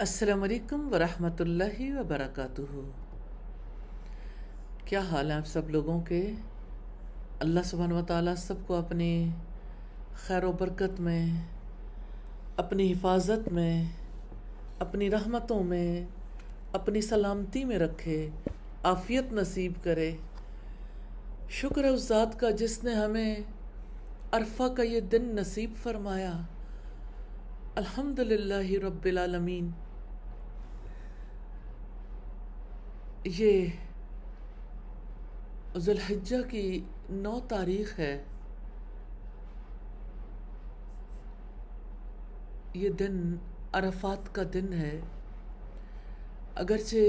السلام علیکم ورحمۃ اللہ وبرکاتہ۔ کیا حال ہیں آپ سب لوگوں کے؟ اللہ سبحانہ و تعالیٰ سب کو اپنی خیر و برکت میں، اپنی حفاظت میں، اپنی رحمتوں میں، اپنی سلامتی میں رکھے، عافیت نصیب کرے۔ شکر ہے اس ذات کا جس نے ہمیں عرفہ کا یہ دن نصیب فرمایا۔ الحمدللہ رب العالمین۔ یہ ذو الحجہ کی 9 تاریخ ہے۔ یہ دن عرفات کا دن ہے۔ اگرچہ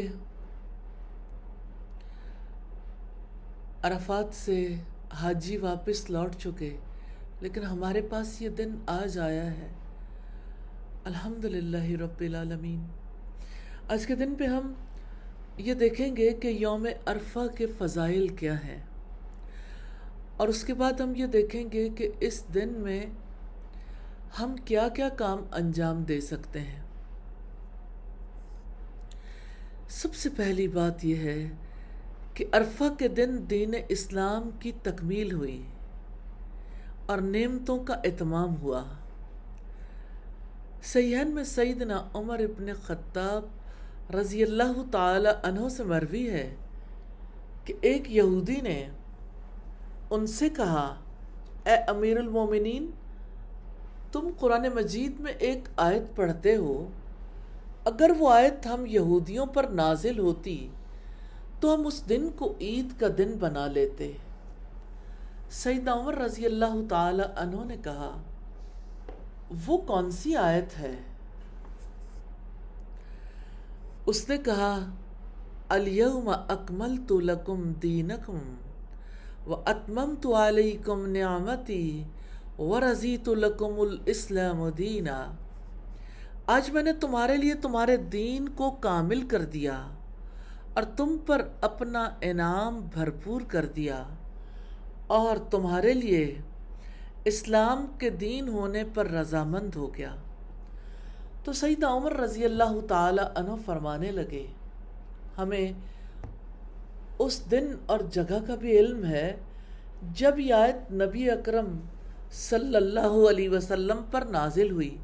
عرفات سے حاجی واپس لوٹ چکے، لیکن ہمارے پاس یہ دن آج آیا ہے۔ الحمدللہ رب العالمین۔ آج کے دن پہ ہم یہ دیکھیں گے کہ یوم عرفہ کے فضائل کیا ہیں، اور اس کے بعد ہم یہ دیکھیں گے کہ اس دن میں ہم کیا کیا کام انجام دے سکتے ہیں۔ سب سے پہلی بات یہ ہے کہ عرفہ کے دن دین اسلام کی تکمیل ہوئی اور نعمتوں کا اتمام ہوا۔ صحیحین میں سیدنا عمر ابن خطاب رضی اللہ تعالی عنہ سے مروی ہے کہ ایک یہودی نے ان سے کہا، اے امیر المومنین، تم قرآن مجید میں ایک آیت پڑھتے ہو، اگر وہ آیت ہم یہودیوں پر نازل ہوتی تو ہم اس دن کو عید کا دن بنا لیتے۔ سیدنا عمر رضی اللہ تعالی عنہ نے کہا، وہ کون سی آیت ہے؟ اس نے کہا، الیوم اکملت لکم دینکم واتممت علیکم نعمتی ورضیت لکم الاسلام دینا۔ آج میں نے تمہارے لیے تمہارے دین کو کامل کر دیا اور تم پر اپنا انعام بھرپور کر دیا، اور تمہارے لیے اسلام کے دین ہونے پر رضامند ہو گیا۔ تو سیدنا عمر رضی اللہ تعالی عنہ فرمانے لگے، ہمیں اس دن اور جگہ کا بھی علم ہے جب یہ آیت نبی اکرم صلی اللہ علیہ وسلم پر نازل ہوئی۔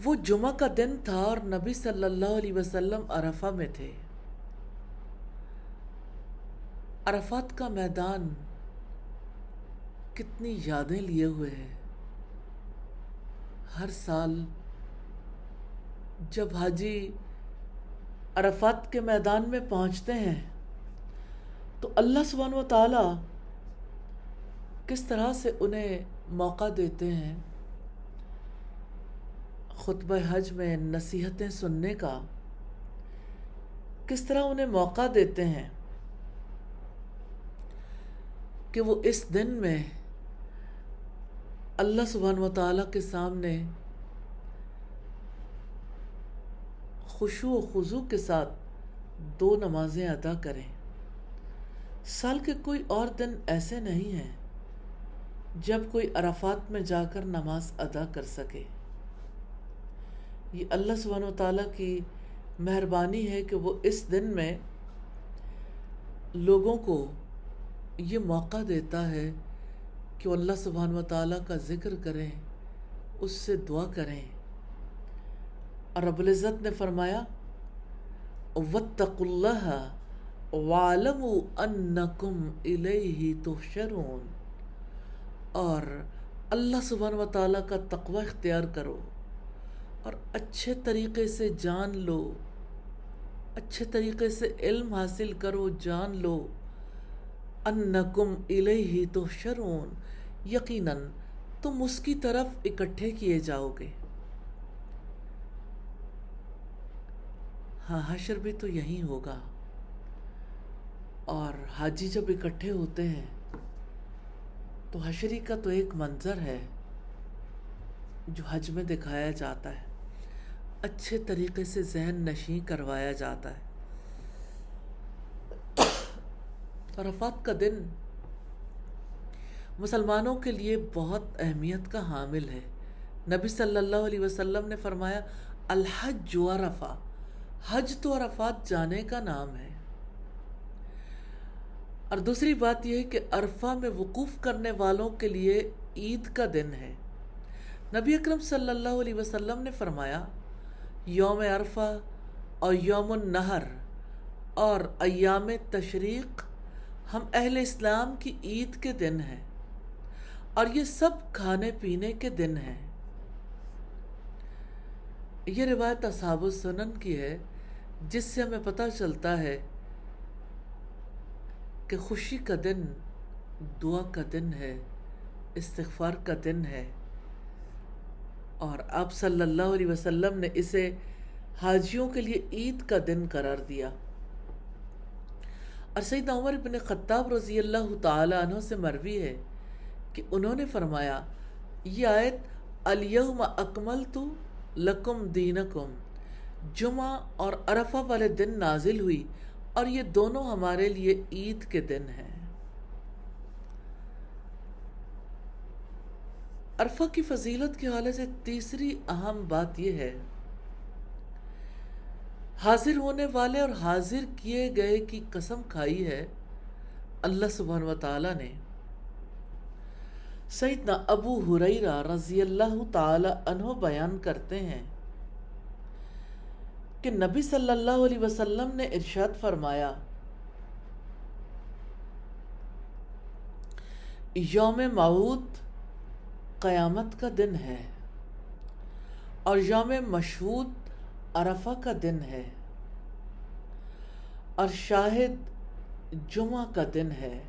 وہ جمعہ کا دن تھا اور نبی صلی اللہ علیہ وسلم عرفہ میں تھے۔ عرفات کا میدان کتنی یادیں لیے ہوئے ہے۔ ہر سال جب حاجی عرفات کے میدان میں پہنچتے ہیں تو اللہ سبحانہ و تعالیٰ کس طرح سے انہیں موقع دیتے ہیں خطبہ حج میں نصیحتیں سننے کا، کس طرح انہیں موقع دیتے ہیں کہ وہ اس دن میں اللہ سبحانہ و تعالیٰ کے سامنے خشوع و خضوع کے ساتھ 2 نمازیں ادا کریں۔ سال کے کوئی اور دن ایسے نہیں ہیں جب کوئی عرفات میں جا کر نماز ادا کر سکے۔ یہ اللہ سبحانہ و تعالیٰ کی مہربانی ہے کہ وہ اس دن میں لوگوں کو یہ موقع دیتا ہے کہ وہ اللہ سبحانہ و تعالیٰ کا ذکر کریں، اس سے دعا کریں۔ اور رب العزت نے فرمایا، وَاتَّقُوا اللَّهَ وَاعْلَمُوا أَنَّكُمْ إِلَيْهِ تُحْشَرُونَ، اور اللہ سبحانہ و تعالیٰ کا تقوی اختیار کرو اور اچھے طریقے سے جان لو، اچھے طریقے سے علم حاصل کرو، جان لو، أَنَّكُمْ إِلَيْهِ تُحْشَرُونَ، یقیناً تم اس کی طرف اکٹھے کیے جاؤ گے۔ ہاں، حشر بھی تو یہی ہوگا۔ اور حاجی جب اکٹھے ہوتے ہیں تو حشری کا تو ایک منظر ہے جو حج میں دکھایا جاتا ہے، اچھے طریقے سے ذہن نشیں کروایا جاتا ہے۔ عرفات کا دن مسلمانوں کے لیے بہت اہمیت کا حامل ہے۔ نبی صلی اللہ علیہ وسلم نے فرمایا، الحج عرفہ، حج تو عرفات جانے کا نام ہے، اور دوسری بات یہ ہے کہ عرفہ میں وقوف کرنے والوں کے لیے عید کا دن ہے۔ نبی اکرم صلی اللہ علیہ وسلم نے فرمایا یوم عرفہ اور یوم النحر اور ایام تشریق ہم اہل اسلام کی عید کے دن ہیں، اور یہ سب کھانے پینے کے دن ہیں۔ یہ روایت اصحاب السنن کی ہے، جس سے ہمیں پتہ چلتا ہے کہ خوشی کا دن دعا کا دن ہے، استغفار کا دن ہے، اور آپ صلی اللہ علیہ وسلم نے اسے حاجیوں کے لیے عید کا دن قرار دیا۔ اور سیدنا عمر بن خطاب رضی اللہ تعالی عنہ سے مروی ہے کہ انہوں نے فرمایا یہ آیت الیوم اکملت لکم دینکم جمعہ اور عرفہ والے دن نازل ہوئی، اور یہ دونوں ہمارے لیے عید کے دن ہیں۔ عرفہ کی فضیلت کے حوالے سے تیسری اہم بات یہ ہے، حاضر ہونے والے اور حاضر کیے گئے کی قسم کھائی ہے اللہ سبحانہ وتعالی نے۔ سیدنا ابو ہریرہ رضی اللہ تعالی عنہ بیان کرتے ہیں کہ نبی صلی اللہ علیہ وسلم نے ارشاد فرمایا یوم موعود قیامت کا دن ہے، اور یوم مشہود عرفہ کا دن ہے، اور شاہد جمعہ کا دن ہے۔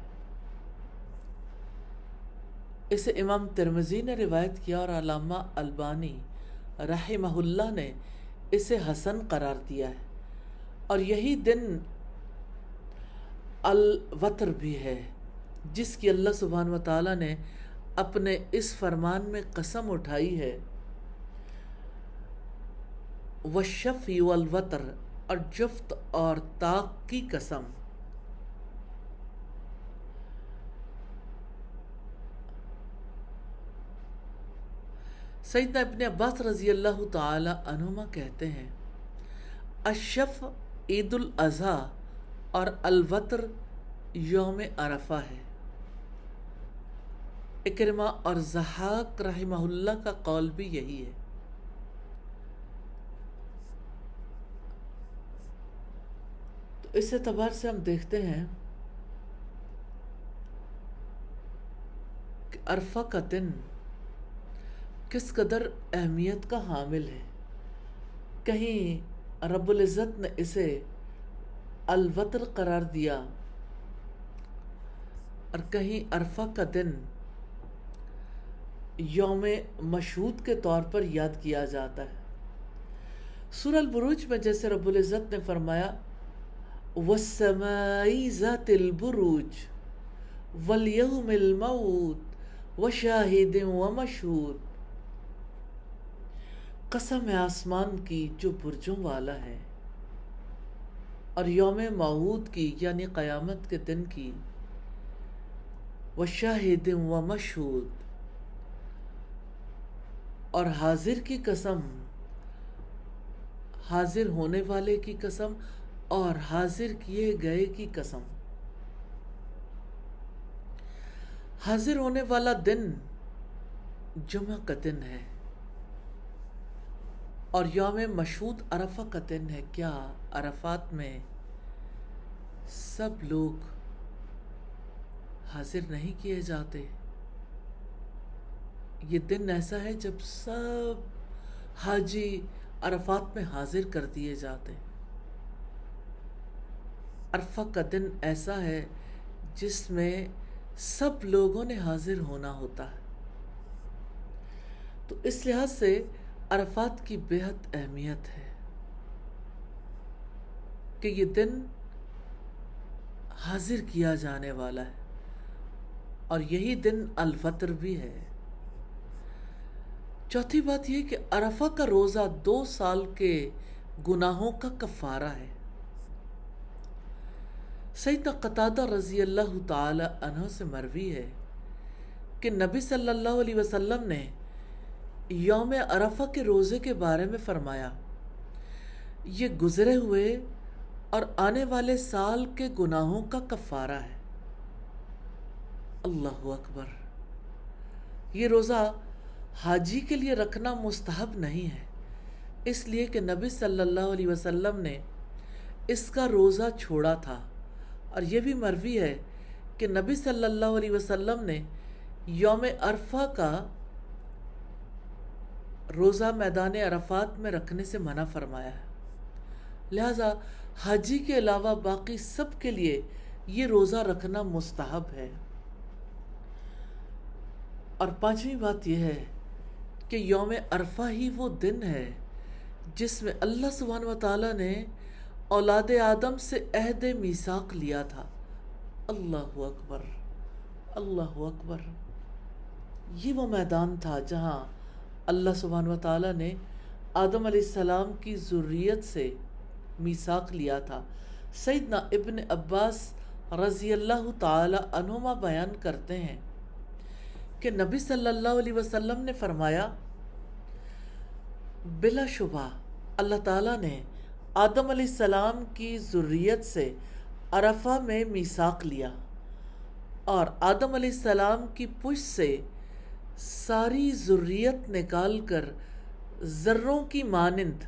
اسے امام ترمذی نے روایت کیا، اور علامہ البانی رحمہ اللہ نے اسے حسن قرار دیا ہے، اور یہی دن الوتر بھی ہے، جس کی اللہ سبحانہ وتعالی نے اپنے اس فرمان میں قسم اٹھائی ہے والشفع والوتر، اور جفت اور طاق کی قسم۔ سیدنا ابن عباس رضی اللہ تعالی عنہما کہتے ہیں الشفع عید الاضحیٰ اور الوتر یوم عرفہ ہے۔ اکرمہ اور ضحاک رحمہ اللہ کا قول بھی یہی ہے۔ تو اس اعتبار سے ہم دیکھتے ہیں کہ عرفہ کا دن کس قدر اہمیت کا حامل ہے۔ کہیں رب العزت نے اسے الوتر قرار دیا، اور کہیں عرفہ کا دن یوم مشہود کے طور پر یاد کیا جاتا ہے۔ سورہ البروج میں جیسے رب العزت نے فرمایا وَالسَّمَاءِ ذَاتِ الْبُرُوجِ وَالْيَوْمِ الْمَوْعُودِ وَشَاهِدٍ وَمَشْهُودٍ، قسم ہے آسمان کی جو برجوں والا ہے، اور یوم موعود کی یعنی قیامت کے دن کی، وَشَاهِدٍ وَمَشْهُودٍ، اور حاضر کی قسم، حاضر ہونے والے کی قسم اور حاضر کیے گئے کی قسم۔ حاضر ہونے والا دن جمعہ کا دن ہے، اور یوم مشہود عرفہ کا دن ہے۔ کیا عرفات میں سب لوگ حاضر نہیں کیے جاتے؟ یہ دن ایسا ہے جب سب حاجی عرفات میں حاضر کر دیے جاتے ہیں۔ عرفہ کا دن ایسا ہے جس میں سب لوگوں نے حاضر ہونا ہوتا ہے۔ تو اس لحاظ سے عرفات کی بہت اہمیت ہے کہ یہ دن حاضر کیا جانے والا ہے، اور یہی دن الفطر بھی ہے۔ چوتھی بات یہ کہ عرفہ کا روزہ 2 سال کے گناہوں کا کفارہ ہے۔ سیدنا قتادہ رضی اللہ تعالی عنہ سے مروی ہے کہ نبی صلی اللہ علیہ وسلم نے یوم عرفہ کے روزے کے بارے میں فرمایا یہ گزرے ہوئے اور آنے والے سال کے گناہوں کا کفارہ ہے۔ اللہ اکبر۔ یہ روزہ حاجی کے لیے رکھنا مستحب نہیں ہے، اس لیے کہ نبی صلی اللہ علیہ وسلم نے اس کا روزہ چھوڑا تھا، اور یہ بھی مروی ہے کہ نبی صلی اللہ علیہ وسلم نے یوم عرفہ کا روزہ میدان عرفات میں رکھنے سے منع فرمایا ہے۔ لہذا حاجی کے علاوہ باقی سب کے لیے یہ روزہ رکھنا مستحب ہے۔ اور پانچویں بات یہ ہے کہ یوم عرفہ ہی وہ دن ہے جس میں اللہ سبحانہ و تعالیٰ نے اولاد آدم سے عہد میثاق لیا تھا۔ اللہ اکبر، اللہ اکبر۔ یہ وہ میدان تھا جہاں اللہ سبحانہ و تعالیٰ نے آدم علیہ السلام کی ذریت سے میثاق لیا تھا۔ سیدنا ابن عباس رضی اللہ تعالی عنہما بیان کرتے ہیں کہ نبی صلی اللہ علیہ وسلم نے فرمایا، بلا شبہ اللہ تعالیٰ نے آدم علیہ السلام کی ذریت سے عرفہ میں میثاق لیا، اور آدم علیہ السلام کی پشت سے ساری ذریت نکال کر ذروں کی مانند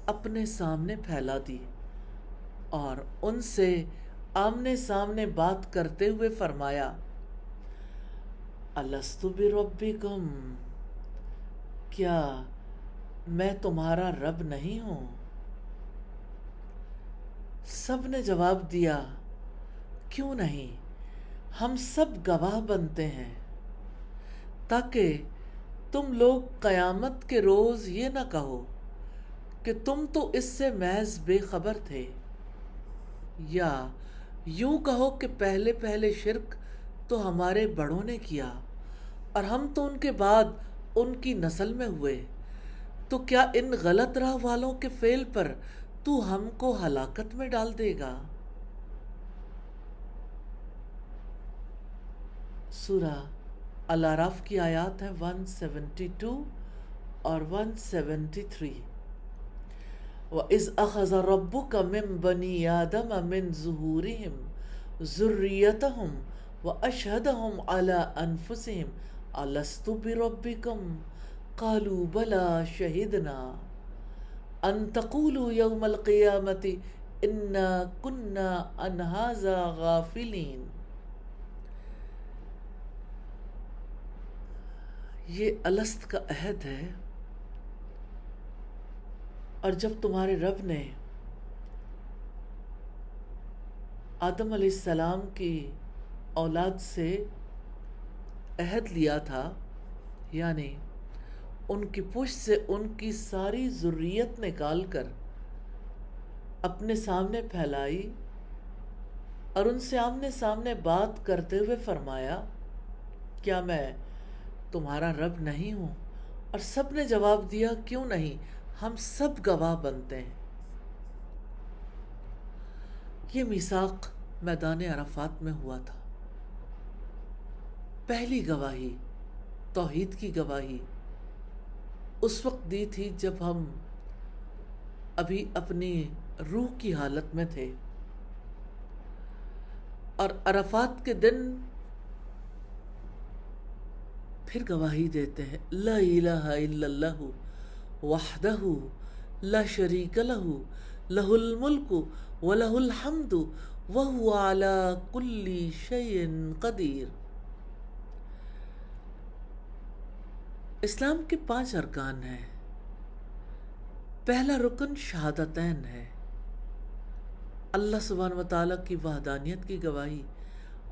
اپنے سامنے پھیلا دی، اور ان سے آمنے سامنے بات کرتے ہوئے فرمایا، الستُ بربکم، کیا میں تمہارا رب نہیں ہوں؟ سب نے جواب دیا، کیوں نہیں، ہم سب گواہ بنتے ہیں، تاکہ تم لوگ قیامت کے روز یہ نہ کہو کہ تم تو اس سے محض بے خبر تھے، یا یوں کہو کہ پہلے پہلے شرک تو ہمارے بڑوں نے کیا اور ہم تو ان کے بعد ان کی نسل میں ہوئے، تو کیا ان غلط راہ والوں کے فعل پر تو ہم کو ہلاکت میں ڈال دے گا؟ سورہ الاعراف کی آیات ہیں 172 اور 173۔ وَإِذْ أَخَذَ رَبُّكَ مِن بَنِي آدَمَ مِن ظُهُورِهِمْ ذُرِّيَّتَهُمْ وَأَشْهَدَهُمْ عَلَىٰ أَنفُسِهِمْ أَلَسْتُ بِرَبِّكُمْ قَالُوا بَلَىٰ شَهِدْنَا أَن تَقُولُوا يَوْمَ الْقِيَامَةِ إِنَّا كُنَّا عَنْ هَٰذَا غَافِلِينَ۔ یہ الست کا عہد ہے، اور جب تمہارے رب نے آدم علیہ السلام کی اولاد سے عہد لیا تھا، یعنی ان کی پشت سے ان کی ساری ذریت نکال کر اپنے سامنے پھیلائی اور ان سے آمنے سامنے بات کرتے ہوئے فرمایا، کیا میں تمہارا رب نہیں ہوں؟ اور سب نے جواب دیا، کیوں نہیں، ہم سب گواہ بنتے ہیں۔ یہ میثاق میدان عرفات میں ہوا تھا۔ پہلی گواہی، توحید کی گواہی، اس وقت دی تھی جب ہم ابھی اپنی روح کی حالت میں تھے، اور عرفات کے دن پھر گواہی دیتے ہیں، لا الہ الا اللہ وحدہ لا شریک لہ لہ الملک ولہ الحمد وہو علی کل شیء قدیر۔ اسلام کے 5 ارکان ہیں۔ پہلا رکن شہادتین ہے، اللہ سبحانہ وتعالیٰ کی وحدانیت کی گواہی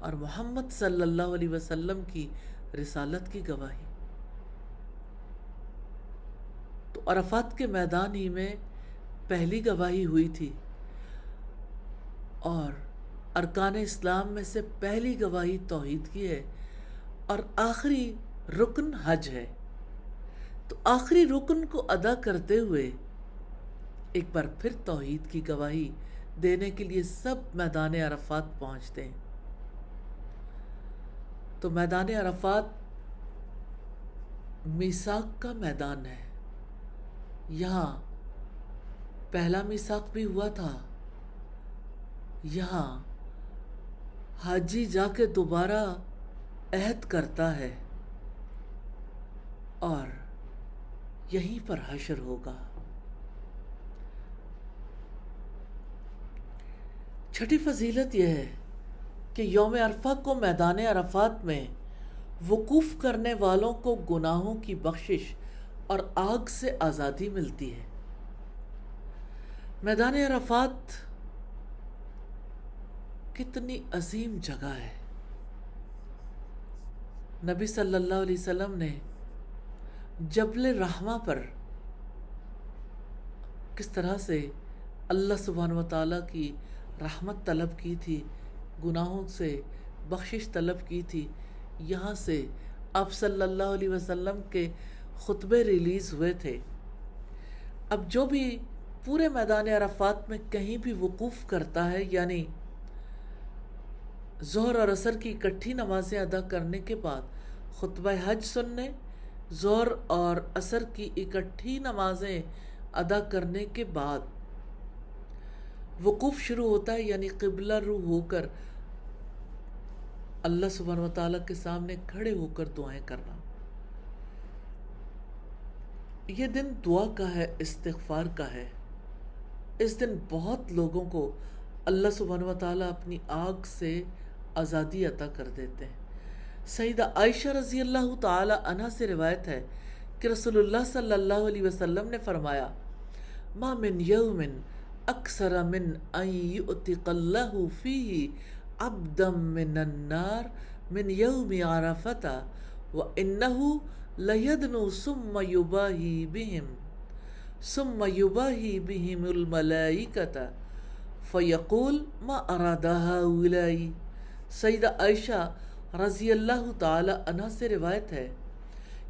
اور محمد صلی اللہ علیہ وسلم کی رسالت کی گواہی۔ تو عرفات کے میدان ہی میں پہلی گواہی ہوئی تھی، اور ارکان اسلام میں سے پہلی گواہی توحید کی ہے، اور آخری رکن حج ہے۔ تو آخری رکن کو ادا کرتے ہوئے ایک بار پھر توحید کی گواہی دینے کے لیے سب میدان عرفات پہنچتے ہیں۔ تو میدان عرفات میثاق کا میدان ہے، یہاں پہلا میثاق بھی ہوا تھا، یہاں حاجی جا کے دوبارہ عہد کرتا ہے اور یہیں پر حشر ہوگا۔ چھٹی فضیلت یہ ہے کہ یوم عرفہ کو میدان عرفات میں وقوف کرنے والوں کو گناہوں کی بخشش اور آگ سے آزادی ملتی ہے۔ میدان عرفات کتنی عظیم جگہ ہے۔ نبی صلی اللہ علیہ وسلم نے جبل رحمہ پر کس طرح سے اللہ سبحانہ و تعالیٰ کی رحمت طلب کی تھی، گناہوں سے بخشش طلب کی تھی، یہاں سے آپ صلی اللہ علیہ وسلم کے خطبے ریلیز ہوئے تھے۔ اب جو بھی پورے میدان عرفات میں کہیں بھی وقوف کرتا ہے، یعنی ظہر اور عصر کی اکٹھی نمازیں ادا کرنے کے بعد خطبہ حج سننے، ظہر اور عصر کی اکٹھی نمازیں ادا کرنے کے بعد وقوف شروع ہوتا ہے، یعنی قبلہ رو ہو کر اللہ سبحانہ و تعالیٰ کے سامنے کھڑے ہو کر دعائیں کرنا۔ یہ دن دعا کا ہے، استغفار کا ہے۔ اس دن بہت لوگوں کو اللہ سبحانہ و تعالیٰ اپنی آگ سے آزادی عطا کر دیتے ہیں۔ سیدہ عائشہ رضی اللہ تعالی عنہ سے روایت ہے کہ رسول اللہ صلی اللہ علیہ وسلم نے فرمایا، ما من یوم اکثر من ان یؤتق اللہ فیہ عبدا من النار من یوم عرفۃ وانہ لیدنو ثم یباہی بہم الملائکۃ فیقول ما اراد ہؤلاء۔ سیدہ عائشہ رضی اللہ تعالی عنہ سے روایت ہے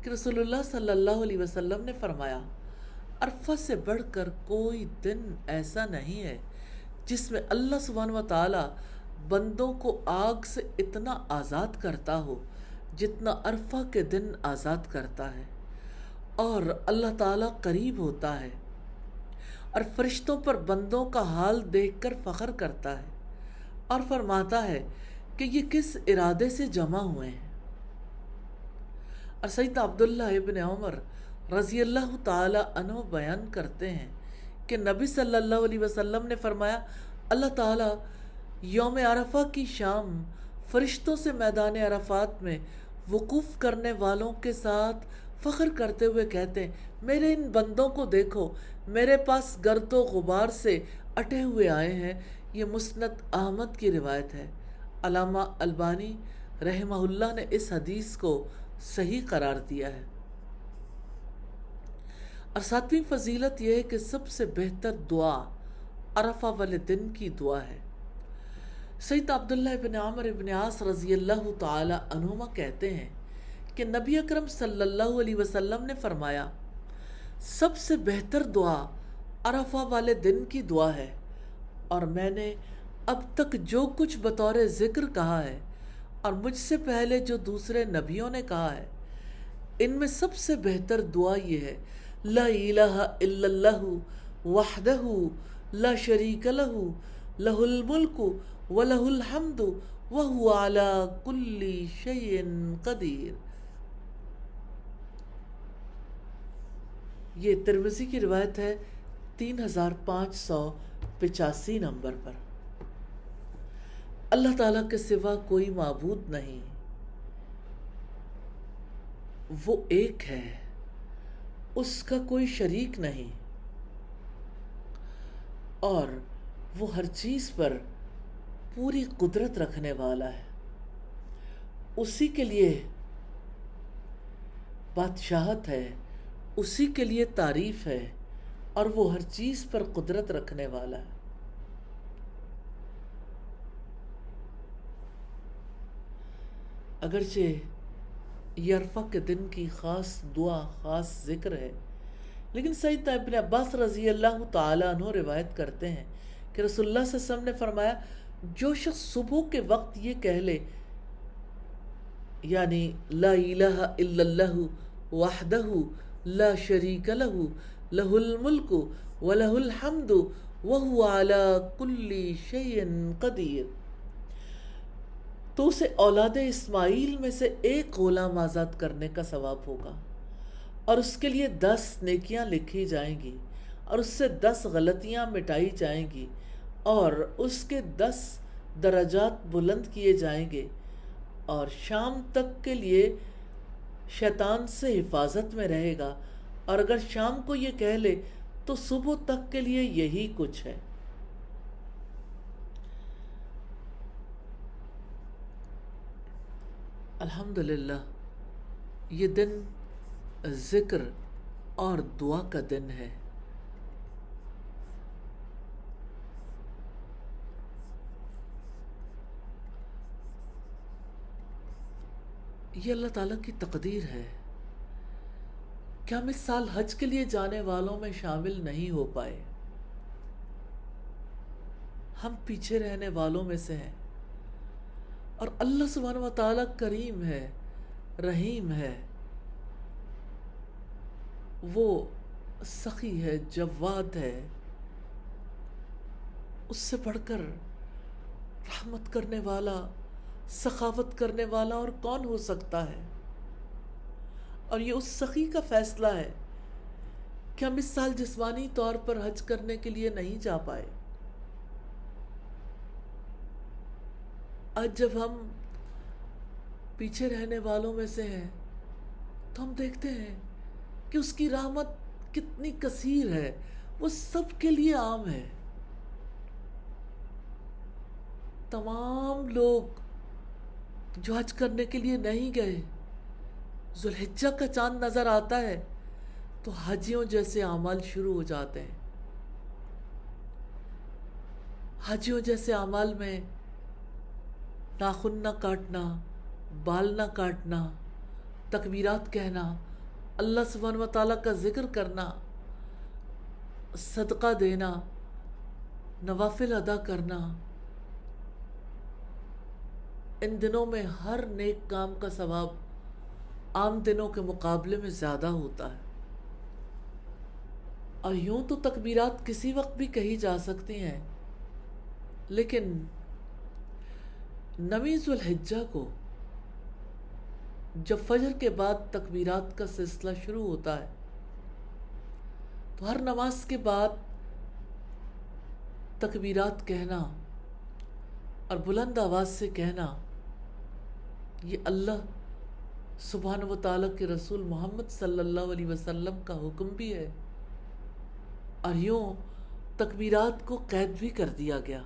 کہ رسول اللہ صلی اللہ علیہ وسلم نے فرمایا، عرفہ سے بڑھ کر کوئی دن ایسا نہیں ہے جس میں اللہ سبحانہ و تعالی بندوں کو آگ سے اتنا آزاد کرتا ہو جتنا عرفہ کے دن آزاد کرتا ہے، اور اللہ تعالیٰ قریب ہوتا ہے اور فرشتوں پر بندوں کا حال دیکھ کر فخر کرتا ہے اور فرماتا ہے کہ یہ کس ارادے سے جمع ہوئے ہیں۔ اور سیدنا عبداللہ ابن عمر رضی اللہ تعالی عنہ بیان کرتے ہیں کہ نبی صلی اللہ علیہ وسلم نے فرمایا، اللہ تعالیٰ یوم عرفہ کی شام فرشتوں سے میدان عرفات میں وقوف کرنے والوں کے ساتھ فخر کرتے ہوئے کہتے ہیں، میرے ان بندوں کو دیکھو، میرے پاس گرد و غبار سے اٹے ہوئے آئے ہیں۔ یہ مسند احمد کی روایت ہے۔ علامہ البانی رحمہ اللہ نے اس حدیث کو صحیح قرار دیا ہے۔ اور ساتویں فضیلت یہ ہے کہ سب سے بہتر دعا عرفہ والے دن کی دعا ہے۔ سیدنا عبداللہ ابن عمر ابن عاص رضی اللہ تعالی عنہما کہتے ہیں کہ نبی اکرم صلی اللہ علیہ وسلم نے فرمایا، سب سے بہتر دعا عرفہ والے دن کی دعا ہے، اور میں نے اب تک جو کچھ بطور ذکر کہا ہے اور مجھ سے پہلے جو دوسرے نبیوں نے کہا ہے، ان میں سب سے بہتر دعا یہ ہے، لا الہ الا اللہ وحدہ لا شریک لہ لہ الملک ولہ الحمد وہو علی کل شیء قدیر۔ یہ ترمذی کی روایت ہے 3585 نمبر پر۔ اللہ تعالیٰ کے سوا کوئی معبود نہیں، وہ ایک ہے، اس کا کوئی شریک نہیں، اور وہ ہر چیز پر پوری قدرت رکھنے والا ہے۔ اسی کے لیے بادشاہت ہے، اسی کے لیے تعریف ہے، اور وہ ہر چیز پر قدرت رکھنے والا ہے۔ اگرچہ یہ عرفہ کے دن کی خاص دعا، خاص ذکر ہے، لیکن سیدنا ابن عباس رضی اللہ تعالیٰ عنہ روایت کرتے ہیں کہ رسول اللہ صلی اللہ علیہ وسلم نے فرمایا، جو شخص صبح کے وقت یہ کہہ لے، یعنی لا الہ الا اللہ وحدہ لا شریک لہ لہ الملک وَلَهُ الْحَمْدُ وَهُوَ عَلَى كُلِّ شَيْءٍ قَدِيرٌ۔ تو اسے اولاد اسماعیل میں سے ایک غلام آزاد کرنے کا ثواب ہوگا، اور اس کے لیے 10 نیکیاں لکھی جائیں گی، اور اس سے 10 غلطیاں مٹائی جائیں گی، اور اس کے 10 درجات بلند کیے جائیں گے، اور شام تک کے لیے شیطان سے حفاظت میں رہے گا، اور اگر شام کو یہ کہہ لے تو صبح تک کے لیے یہی کچھ ہے۔ الحمدللہ یہ دن ذکر اور دعا کا دن ہے۔ یہ اللہ تعالیٰ کی تقدیر ہے کہ ہم اس سال حج کے لیے جانے والوں میں شامل نہیں ہو پائے، ہم پیچھے رہنے والوں میں سے ہیں، اور اللہ سبحانہ و تعالیٰ کریم ہے، رحیم ہے، وہ سخی ہے، جواد ہے، اس سے بڑھ کر رحمت کرنے والا، سخاوت کرنے والا اور کون ہو سکتا ہے؟ اور یہ اس سخی کا فیصلہ ہے کہ ہم اس سال جسمانی طور پر حج کرنے کے لیے نہیں جا پائے۔ آج جب ہم پیچھے رہنے والوں میں سے ہیں تو ہم دیکھتے ہیں کہ اس کی رحمت کتنی کثیر ہے، وہ سب کے لیے عام ہے۔ تمام لوگ جو حج کرنے کے لیے نہیں گئے، ذوالحجہ کا چاند نظر آتا ہے تو حاجیوں جیسے اعمال شروع ہو جاتے ہیں۔ حاجیوں جیسے اعمال میں ناخن نہ کاٹنا، بال نہ کاٹنا، تکبیرات کہنا، اللہ سبحانہ و تعالیٰ کا ذکر کرنا، صدقہ دینا، نوافل ادا کرنا، ان دنوں میں ہر نیک کام کا ثواب عام دنوں کے مقابلے میں زیادہ ہوتا ہے۔ اور یوں تو تکبیرات کسی وقت بھی کہی جا سکتی ہیں، لیکن 9 ذوالحجہ کو جب فجر کے بعد تکبیرات کا سلسلہ شروع ہوتا ہے تو ہر نماز کے بعد تکبیرات کہنا اور بلند آواز سے کہنا، یہ اللہ سبحانہ و تعالیٰ کے رسول محمد صلی اللہ علیہ وسلم کا حکم بھی ہے، اور یوں تکبیرات کو قید بھی کر دیا گیا۔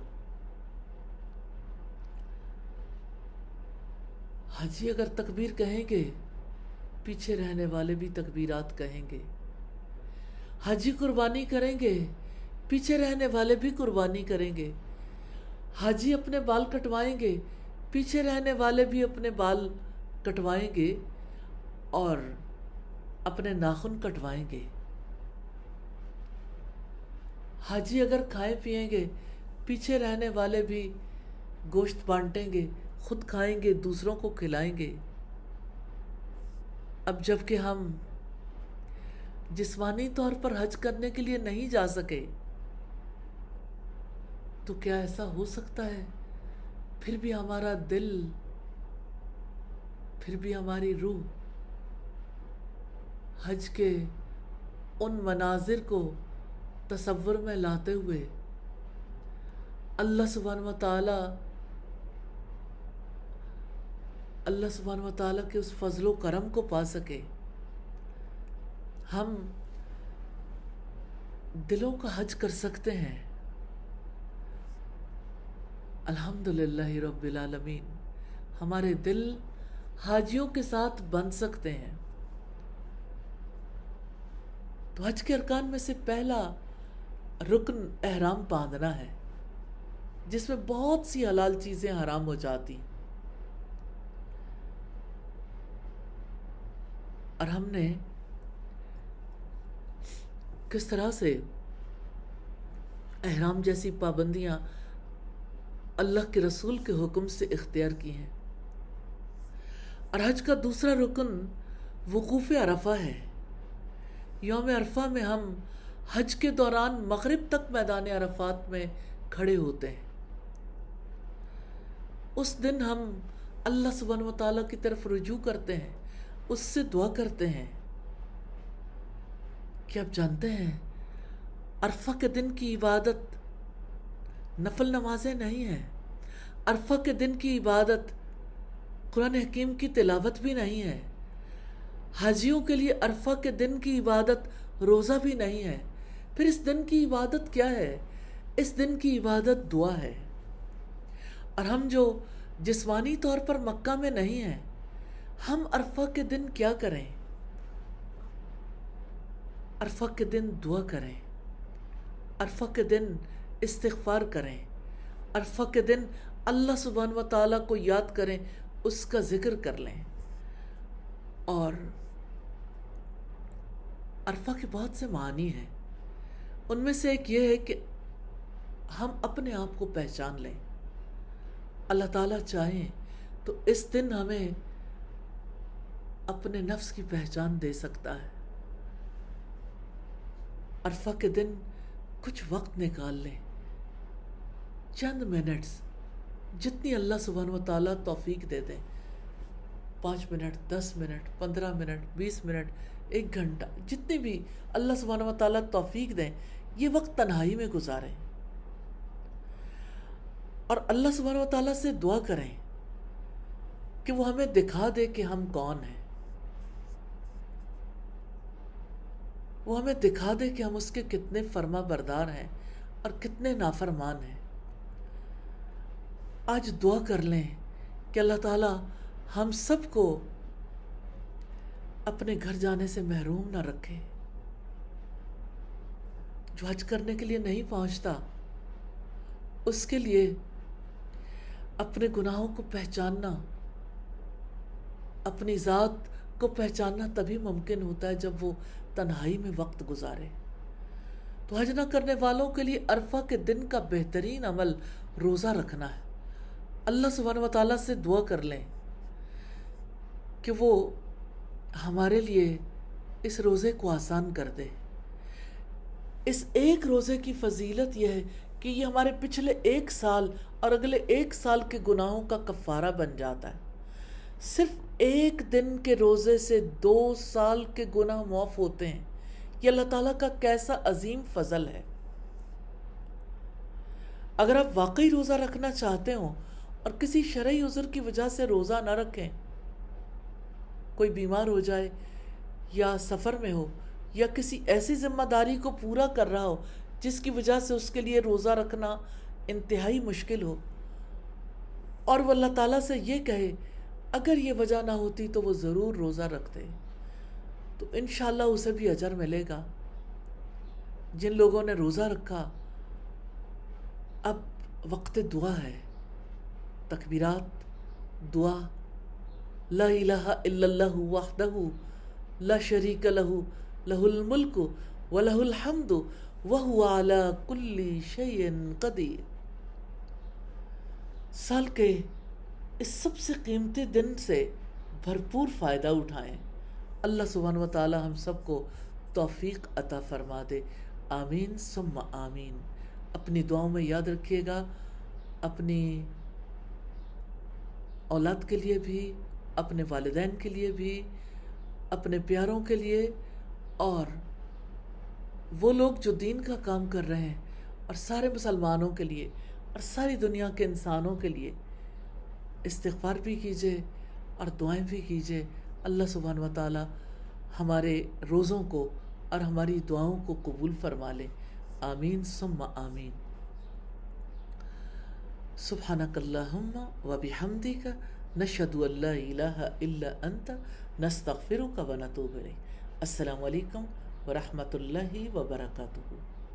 حاجی اگر تکبیر کہیں گے، پیچھے رہنے والے بھی تکبیرات کہیں گے۔ حاجی قربانی کریں گے، پیچھے رہنے والے بھی قربانی کریں گے۔ حاجی اپنے بال کٹوائیں گے، پیچھے رہنے والے بھی اپنے بال کٹوائیں گے اور اپنے ناخن کٹوائیں گے۔ حاجی اگر کھائیں پیئیں گے، پیچھے رہنے والے بھی گوشت بانٹیں گے، خود کھائیں گے، دوسروں کو کھلائیں گے۔ اب جب کہ ہم جسمانی طور پر حج کرنے کے لیے نہیں جا سکے تو کیا ایسا ہو سکتا ہے پھر بھی ہمارا دل، پھر بھی ہماری روح حج کے ان مناظر کو تصور میں لاتے ہوئے اللہ سبحانہ و تعالیٰ کے اس فضل و کرم کو پا سکے؟ ہم دلوں کا حج کر سکتے ہیں۔ الحمدللہ رب العالمین، ہمارے دل حاجیوں کے ساتھ بن سکتے ہیں۔ تو حج کے ارکان میں سے پہلا رکن احرام باندھنا ہے، جس میں بہت سی حلال چیزیں حرام ہو جاتی ہیں، اور ہم نے کس طرح سے احرام جیسی پابندیاں اللہ کے رسول کے حکم سے اختیار کی ہیں۔ اور حج کا دوسرا رکن وقوف عرفہ ہے۔ یوم عرفہ میں ہم حج کے دوران مغرب تک میدان عرفات میں کھڑے ہوتے ہیں۔ اس دن ہم اللہ سبحانہ و تعالیٰ کی طرف رجوع کرتے ہیں، اس سے دعا کرتے ہیں۔ کیا آپ جانتے ہیں عرفہ کے دن کی عبادت نفل نمازیں نہیں ہیں، عرفہ کے دن کی عبادت قرآن حکیم کی تلاوت بھی نہیں ہے، حاجیوں کے لیے عرفہ کے دن کی عبادت روزہ بھی نہیں ہے، پھر اس دن کی عبادت کیا ہے؟ اس دن کی عبادت دعا ہے۔ اور ہم جو جسمانی طور پر مکہ میں نہیں ہیں، ہم عرفہ کے دن کیا کریں؟ عرفہ کے دن دعا کریں، عرفہ کے دن استغفار کریں، عرفہ کے دن اللہ سبحانہ و تعالیٰ کو یاد کریں، اس کا ذکر کر لیں۔ اور عرفہ کے بہت سے معنی ہیں، ان میں سے ایک یہ ہے کہ ہم اپنے آپ کو پہچان لیں۔ اللہ تعالیٰ چاہیں تو اس دن ہمیں اپنے نفس کی پہچان دے سکتا ہے۔ عرفہ کے دن کچھ وقت نکال لیں، چند منٹس، جتنی اللہ سبحانہ و تعالیٰ توفیق دے دیں، 5 منٹ، 10 منٹ، 15 منٹ، 20 منٹ، 1 گھنٹہ، جتنی بھی اللہ سبحانہ و تعالیٰ توفیق دیں، یہ وقت تنہائی میں گزاریں اور اللہ سبحانہ و تعالیٰ سے دعا کریں کہ وہ ہمیں دکھا دے کہ ہم کون ہیں، وہ ہمیں دکھا دے کہ ہم اس کے کتنے فرما بردار ہیں اور کتنے نافرمان ہیں۔ آج دعا کر لیں کہ اللہ تعالیٰ ہم سب کو اپنے گھر جانے سے محروم نہ رکھے۔ جو حج کرنے کے لیے نہیں پہنچتا، اس کے لیے اپنے گناہوں کو پہچاننا، اپنی ذات کو پہچاننا تبھی ممکن ہوتا ہے جب وہ تنہائی میں وقت گزارے۔ تو حج نہ کرنے والوں کے لیے عرفہ کے دن کا بہترین عمل روزہ رکھنا ہے۔ اللہ سبحانہ و تعالیٰ سے دعا کر لیں کہ وہ ہمارے لیے اس روزے کو آسان کر دے۔ اس ایک روزے کی فضیلت یہ ہے کہ یہ ہمارے پچھلے 1 سال اور اگلے 1 سال کے گناہوں کا کفارہ بن جاتا ہے۔ صرف 1 دن کے روزے سے 2 سال کے گناہ معاف ہوتے ہیں۔ یہ اللہ تعالیٰ کا کیسا عظیم فضل ہے۔ اگر آپ واقعی روزہ رکھنا چاہتے ہوں اور کسی شرعی عذر کی وجہ سے روزہ نہ رکھیں، کوئی بیمار ہو جائے یا سفر میں ہو یا کسی ایسی ذمہ داری کو پورا کر رہا ہو جس کی وجہ سے اس کے لیے روزہ رکھنا انتہائی مشکل ہو، اور وہ اللہ تعالیٰ سے یہ کہے اگر یہ وجہ نہ ہوتی تو وہ ضرور روزہ رکھتے، تو انشاءاللہ اسے بھی اجر ملے گا۔ جن لوگوں نے روزہ رکھا، اب وقت دعا ہے، تکبیرات، دعا، لا الہ الا اللہ وحدہ لا شریک لہ لہ الملک ولہ الحمد وہو علی کل شیء قدیر۔ سال کے اس سب سے قیمتی دن سے بھرپور فائدہ اٹھائیں۔ اللہ سبحانہ و تعالی ہم سب کو توفیق عطا فرما دے، آمین ثم آمین۔ اپنی دعاؤں میں یاد رکھیے گا، اپنی اولاد کے لیے بھی، اپنے والدین کے لیے بھی، اپنے پیاروں کے لیے، اور وہ لوگ جو دین کا کام کر رہے ہیں، اور سارے مسلمانوں کے لیے اور ساری دنیا کے انسانوں کے لیے استغفار بھی کیجئے اور دعائیں بھی کیجئے۔ اللہ سبحانہ و تعالی ہمارے روزوں کو اور ہماری دعاؤں کو قبول فرما لے، آمین ثم آمین۔ سبحانک اللہم و بحمدک نشہد ان لا الہ الا انت نستغفرک و نتوب الیک۔ السلام علیکم ورحمۃ اللہ وبرکاتہ۔